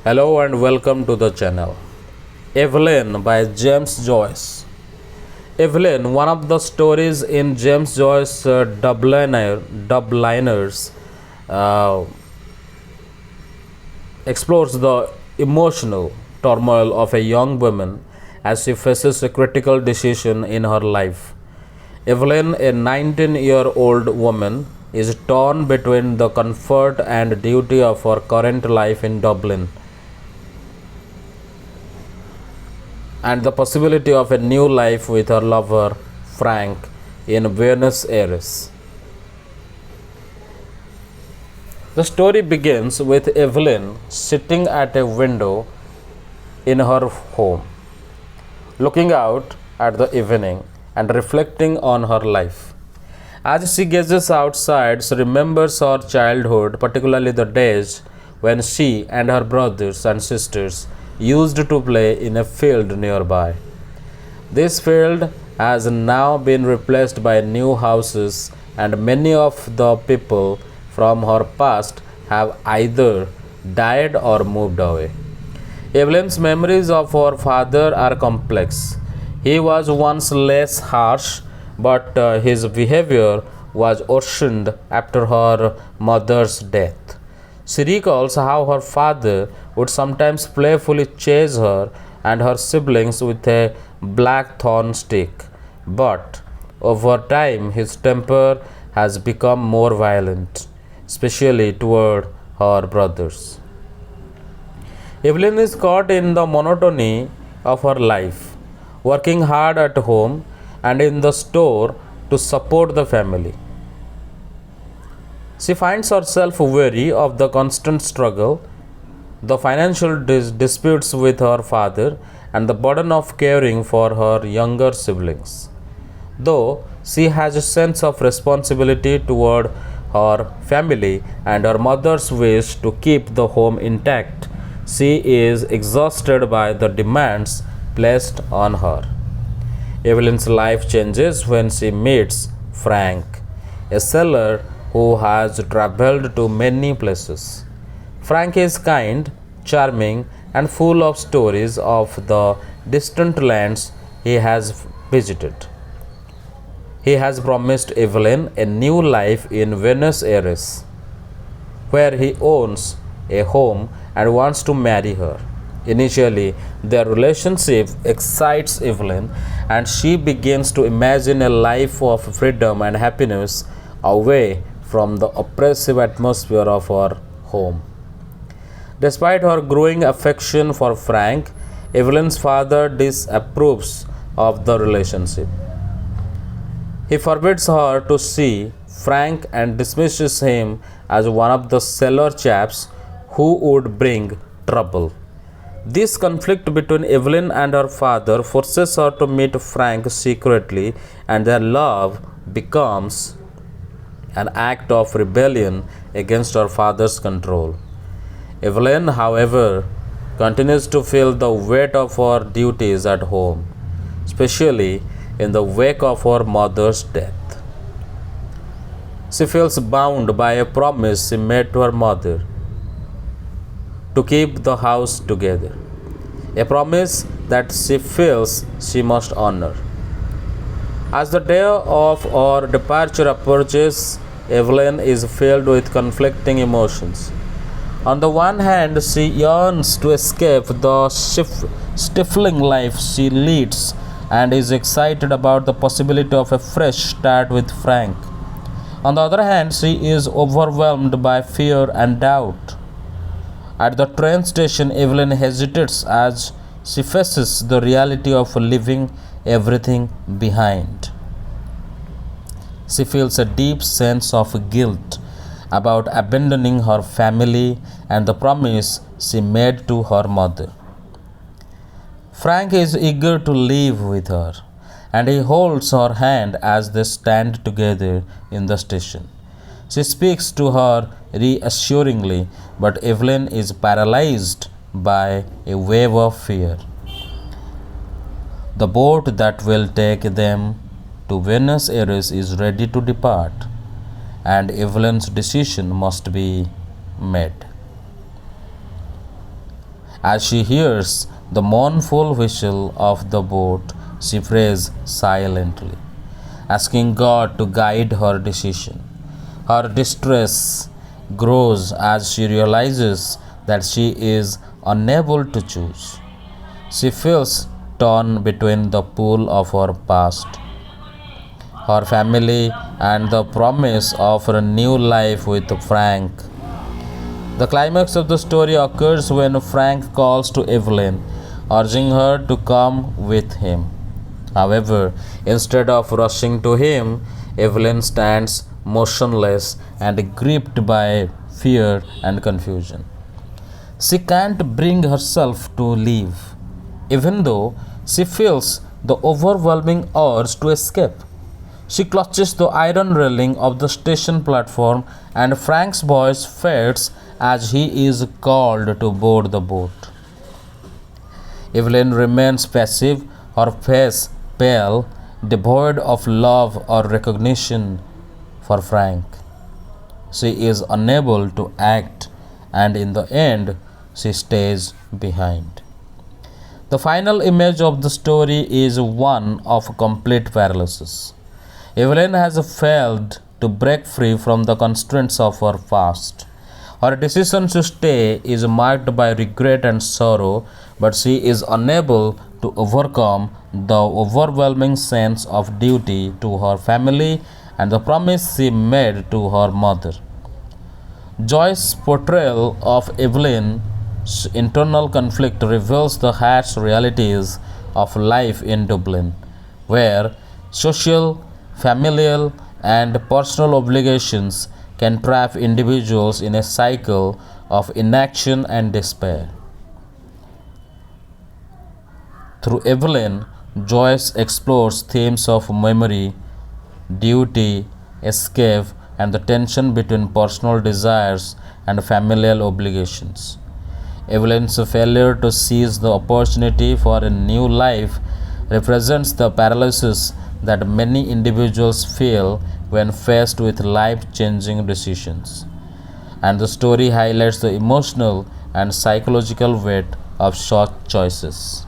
Hello and welcome to the channel. Evelyn by James Joyce. Evelyn, one of the stories in James Joyce's Dubliners, uh, explores the emotional turmoil of a young woman as she faces a critical decision in her life. Evelyn, a 19-year-old woman, is torn between the comfort and duty of her current life in Dublin and the possibility of a new life with her lover Frank in Buenos Aires. The story begins with Evelyn sitting at a window in her home, looking out at the evening and reflecting on her life. As she gazes outside, she remembers her childhood, particularly the days when she and her brothers and sisters used to play in a field nearby. This field has now been replaced by new houses, and many of the people from her past have either died or moved away. Evelyn's memories of her father are complex. He was once less harsh, but his behavior was worsened after her mother's death. She recalls how her father would sometimes playfully chase her and her siblings with a blackthorn stick, but over time his temper has become more violent, especially toward her brothers. Evelyn is caught in the monotony of her life, working hard at home and in the store to support the family. She finds herself weary of the constant struggle, the financial disputes with her father, and the burden of caring for her younger siblings. Though she has a sense of responsibility toward her family and her mother's wish to keep the home intact, she is exhausted by the demands placed on her. Evelyn's life changes when she meets Frank, a sailor who has traveled to many places. Frank is kind, charming, and full of stories of the distant lands he has visited. He has promised Evelyn a new life in Buenos Aires, where he owns a home and wants to marry her. Initially, their relationship excites Evelyn, and she begins to imagine a life of freedom and happiness away from the oppressive atmosphere of her home. Despite her growing affection for Frank, Evelyn's father disapproves of the relationship. He forbids her to see Frank and dismisses him as one of the cellar chaps who would bring trouble. This conflict between Evelyn and her father forces her to meet Frank secretly, and their love becomes an act of rebellion against her father's control. Evelyn, however, continues to feel the weight of her duties at home, especially in the wake of her mother's death. She feels bound by a promise she made to her mother to keep the house together, a promise that she feels she must honor. As the day of her departure approaches, Evelyn is filled with conflicting emotions. On the one hand, she yearns to escape the stifling life she leads and is excited about the possibility of a fresh start with Frank. On the other hand, she is overwhelmed by fear and doubt. At the train station, Evelyn hesitates as she faces the reality of leaving everything behind. She feels a deep sense of guilt about abandoning her family and the promise she made to her mother. Frank is eager to leave with her, and he holds her hand as they stand together in the station. She speaks to her reassuringly, but Evelyn is paralyzed by a wave of fear. The boat that will take them to Buenos Aires is ready to depart, and Evelyn's decision must be made. As she hears the mournful whistle of the boat, she prays silently, asking God to guide her decision. Her distress grows as she realizes that she is unable to choose. She feels torn between the pull of her past, her family, and the promise of a new life with Frank. The climax of the story occurs when Frank calls to Evelyn, urging her to come with him. However, instead of rushing to him, Evelyn stands motionless and gripped by fear and confusion. She can't bring herself to leave, even though she feels the overwhelming urge to escape. She clutches the iron railing of the station platform, and Frank's voice fades as he is called to board the boat. Evelyn remains passive, her face pale, devoid of love or recognition for Frank. She is unable to act, and in the end, she stays behind. The final image of the story is one of complete paralysis. Evelyn has failed to break free from the constraints of her past. Her decision to stay is marked by regret and sorrow, but she is unable to overcome the overwhelming sense of duty to her family and the promise she made to her mother. Joyce's portrayal of Evelyn's internal conflict reveals the harsh realities of life in Dublin, where social, familial, and personal obligations can trap individuals in a cycle of inaction and despair. Through Evelyn, Joyce explores themes of memory, duty, escape, and the tension between personal desires and familial obligations. Evelyn's failure to seize the opportunity for a new life represents the paralysis that many individuals feel when faced with life changing decisions. And the story highlights the emotional and psychological weight of such choices.